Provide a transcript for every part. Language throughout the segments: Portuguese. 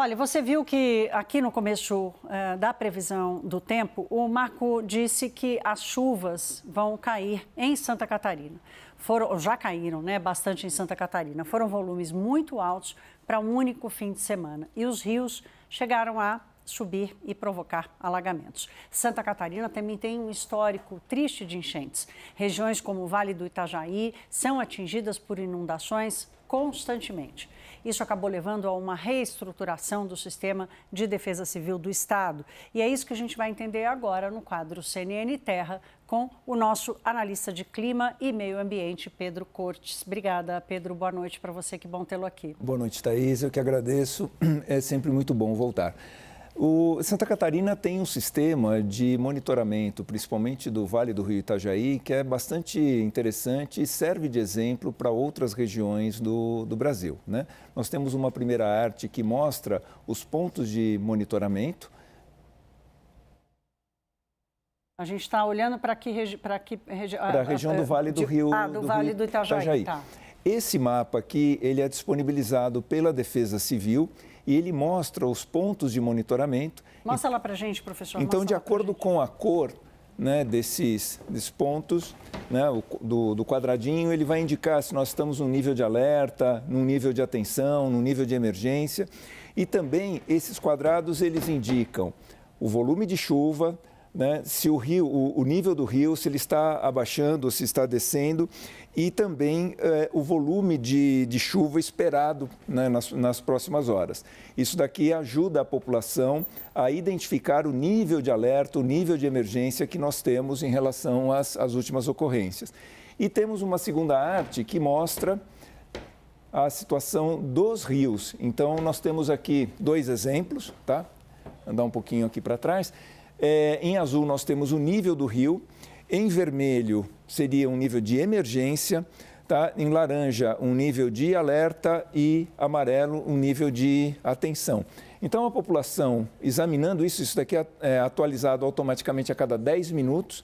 Olha, você viu que aqui no começo da previsão do tempo, o Marco disse que as chuvas vão cair em Santa Catarina. Já caíram, né, bastante em Santa Catarina. Foram volumes muito altos para um único fim de semana. E os rios chegaram a subir e provocar alagamentos. Santa Catarina também tem um histórico triste de enchentes. Regiões como o Vale do Itajaí são atingidas por inundações constantemente. Isso acabou levando a uma reestruturação do sistema de defesa civil do Estado. E é isso que a gente vai entender agora no quadro CNN Terra com o nosso analista de clima e meio ambiente, Pedro Cortes. Obrigada, Pedro. Boa noite para você, que bom tê-lo aqui. Boa noite, Thaís. Eu que agradeço. É sempre muito bom voltar. O Santa Catarina tem um sistema de monitoramento, principalmente do Vale do Rio Itajaí, que é bastante interessante e serve de exemplo para outras regiões do Brasil, né? Nós temos uma primeira arte que mostra os pontos de monitoramento. A gente está olhando para que região? Para a região do Vale do Rio, do Vale do Itajaí. Tá. Esse mapa aqui, ele é disponibilizado pela Defesa Civil e ele mostra os pontos de monitoramento. Mostra lá para a gente, professor. Então, de acordo com a cor, né, desses pontos, né, do quadradinho, ele vai indicar se nós estamos num nível de alerta, num nível de atenção, num nível de emergência. E também esses quadrados, eles indicam o volume de chuva, né, se o nível do rio, se ele está abaixando ou se está descendo, e também o volume de chuva esperado, né, nas próximas horas. Isso daqui ajuda a população a identificar o nível de alerta, o nível de emergência que nós temos em relação às últimas ocorrências. E temos uma segunda arte que mostra a situação dos rios. Então, nós temos aqui dois exemplos, tá? Andar um pouquinho aqui para trás. Em azul, nós temos o nível do rio. Em vermelho, seria um nível de emergência. Tá? Em laranja, um nível de alerta. E amarelo, um nível de atenção. Então, a população, examinando isso daqui é atualizado automaticamente a cada 10 minutos.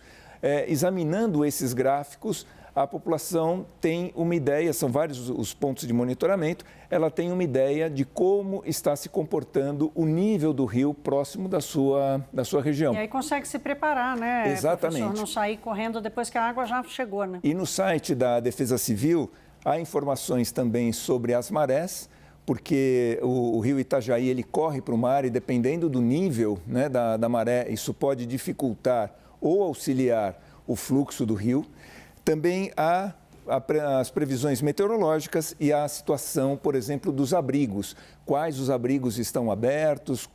Examinando esses gráficos, a população tem uma ideia, são vários os pontos de monitoramento, ela tem uma ideia de como está se comportando o nível do rio próximo da sua região. E aí consegue se preparar, né? Exatamente. Professor, não sair correndo depois que a água já chegou, né? E no site da Defesa Civil há informações também sobre as marés, porque o rio Itajaí ele corre para o mar e dependendo do nível, né, da maré, isso pode dificultar ou auxiliar o fluxo do rio. Também há as previsões meteorológicas e a situação, por exemplo, dos abrigos. Quais os abrigos estão abertos,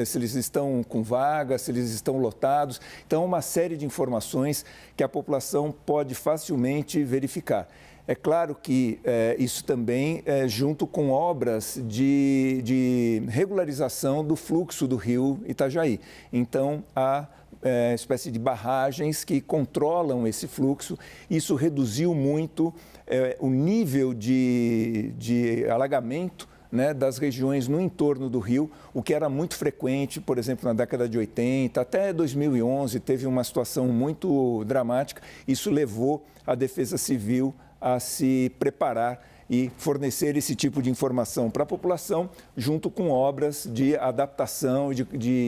se eles estão com vaga, se eles estão lotados. Então, uma série de informações que a população pode facilmente verificar. É claro que isso também é junto com obras de regularização do fluxo do rio Itajaí. Então, há espécie de barragens que controlam esse fluxo. Isso reduziu muito o nível de alagamento, né, das regiões no entorno do rio, o que era muito frequente, por exemplo, na década de 80, até 2011, teve uma situação muito dramática. Isso levou a Defesa Civil a se preparar e fornecer esse tipo de informação para a população, junto com obras de adaptação e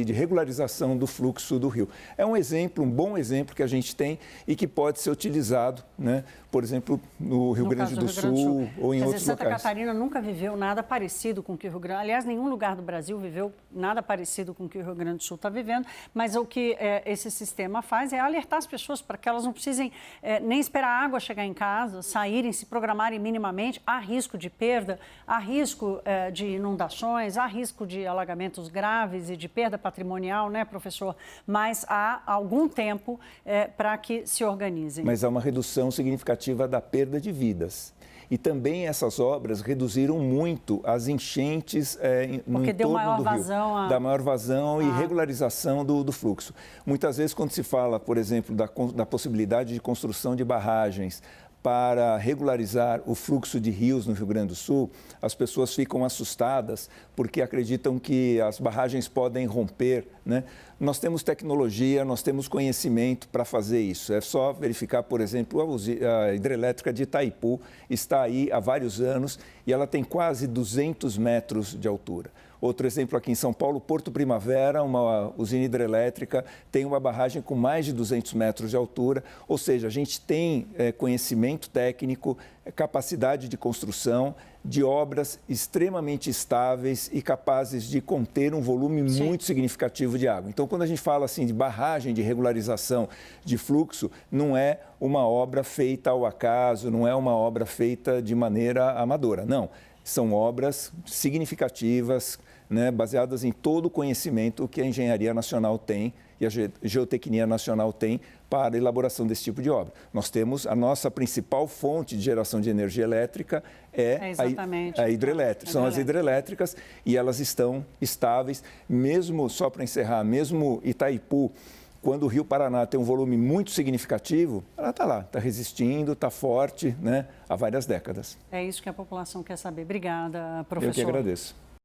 de regularização do fluxo do rio. É um exemplo, um bom exemplo que a gente tem e que pode ser utilizado, né, por exemplo, no Rio Grande do Sul ou em outros locais. Santa Catarina nunca viveu nada parecido com o que o Rio Grande... Aliás, nenhum lugar do Brasil viveu nada parecido com o que o Rio Grande do Sul está vivendo, mas o que esse sistema faz é alertar as pessoas para que elas não precisem nem esperar a água chegar em casa, saírem, se programarem minimamente. Há risco de perda, há risco de inundações, há risco de alagamentos graves e de perda patrimonial, né, professor? Mas há algum tempo para que se organizem. Mas há uma redução significativa da perda de vidas. E também essas obras reduziram muito as enchentes no entorno do rio. Dá maior vazão e regularização do fluxo. Muitas vezes, quando se fala, por exemplo, da possibilidade de construção de barragens para regularizar o fluxo de rios no Rio Grande do Sul, as pessoas ficam assustadas porque acreditam que as barragens podem romper, né? Nós temos tecnologia, nós temos conhecimento para fazer isso. É só verificar, por exemplo, a hidrelétrica de Itaipu está aí há vários anos e ela tem quase 200 metros de altura. Outro exemplo aqui em São Paulo, Porto Primavera, uma usina hidrelétrica, tem uma barragem com mais de 200 metros de altura, ou seja, a gente tem conhecimento técnico, capacidade de construção, de obras extremamente estáveis e capazes de conter um volume muito significativo de água. Então, quando a gente fala assim de barragem de regularização de fluxo, não é uma obra feita ao acaso, não é uma obra feita de maneira amadora, não. São obras significativas, né, baseadas em todo o conhecimento que a Engenharia Nacional tem e a Geotecnia Nacional tem para a elaboração desse tipo de obra. Nós temos a nossa principal fonte de geração de energia elétrica a hidrelétrica. São as hidrelétricas e elas estão estáveis, mesmo, só para encerrar, mesmo Itaipu, quando o Rio Paraná tem um volume muito significativo, ela está lá, está resistindo, está forte, né, há várias décadas. É isso que a população quer saber. Obrigada, professor. Eu que agradeço.